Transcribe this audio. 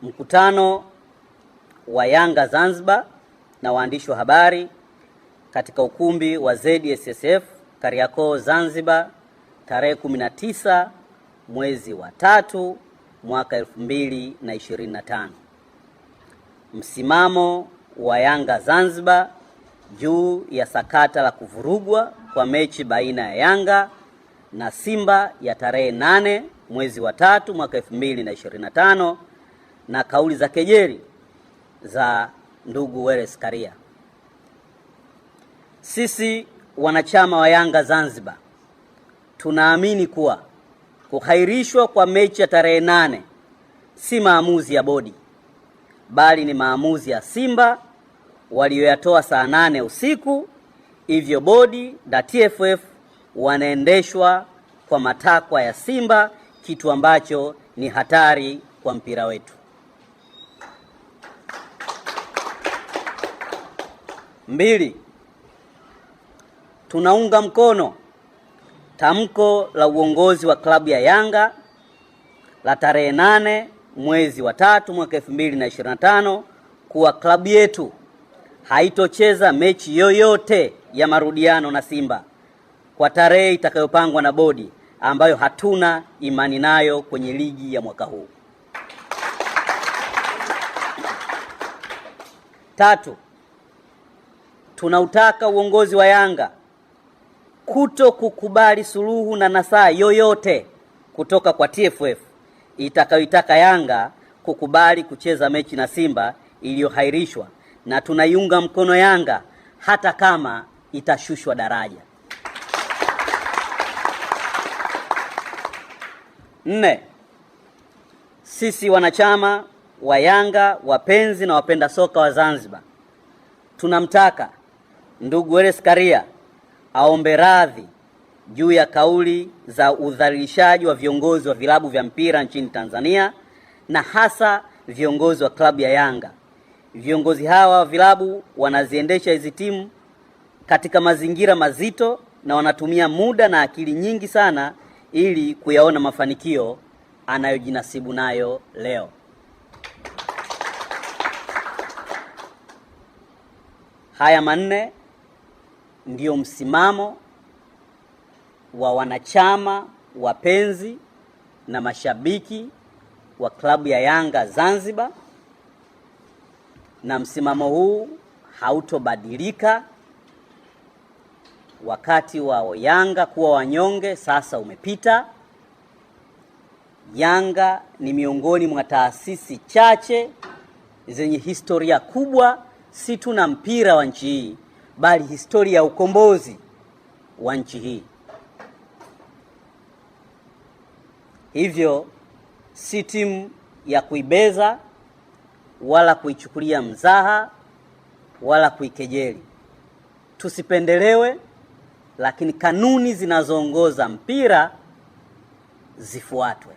mkutano wa Yanga Zanzibar na waandishi wa habari katika ukumbi wa ZSSF Kariakoo Zanzibar tarehe 19 mwezi wa 3 mwaka 2025. Msimamo wa Yanga Zanzibar juu ya sakata la kuvurugwa kwa mechi baina ya Yanga na Simba ya tarehe 8 mwezi wa 3 mwaka 2025 na kauli za kejeli za ndugu Wallace Karia. Sisi wanachama wa Yanga Zanzibar tunaamini kuwa kuhairishwa kwa mechi ya tarehe 8 si maamuzi ya bodi, bali ni maamuzi ya Simba walioyatoa saa 8 usiku. Hivyo bodi na TFF wanaendeshwa kwa matakwa ya Simba, kitu ambacho ni hatari kwa mpira wetu. 2. Tunaunga mkono tamko la uongozi wa klabu ya Yanga la tarehe 8 mwezi wa 3 mwaka 2025 kuwa klabu yetu haitocheza mechi yoyote ya marudiano na Simba kwa tarehe itakayopangwa na bodi ambayo hatuna imani nayo kwenye ligi ya mwaka huu. 3. Tunautaka uongozi wa Yanga kuto kukubali suluhu na nasaha yoyote kutoka kwa TFF itakayoitaka Yanga kukubali kucheza mechi na Simba iliyohairishwa, na tunaiunga mkono Yanga hata kama itashushwa daraja. 4. Sisi wanachama wa Yanga, wapenzi na wapenda soka wa Zanzibar, tunamtaka ndugu Wallace Karia aombe radhi juu ya kauli za udhalilishaji wa viongozi wa vilabu vya mpira nchini Tanzania na hasa viongozi wa klabu ya Yanga. Viongozi hawa wa vilabu wanaziendesha hizi timu katika mazingira mazito na wanatumia muda na akili nyingi sana ili kuyaona mafanikio anayojinasibu nayo leo. Haya manne ndio msimamo wa wanachama, wapenzi na mashabiki wa klabu ya Yanga Zanzibar, na msimamo huu hautobadilika. Wakati wa Yanga kuwa wanyonge sasa umepita. Yanga ni miongoni mwa taasisi chache zenye historia kubwa, si tu na mpira wa nchi hii, bali historia ya ukombozi wa nchi hii. Hivyo si timu ya kuibeza wala kuichukulia mzaha wala kuikejeli. Tusipendelewe, lakini kanuni zinazoongoza mpira zifuatwe.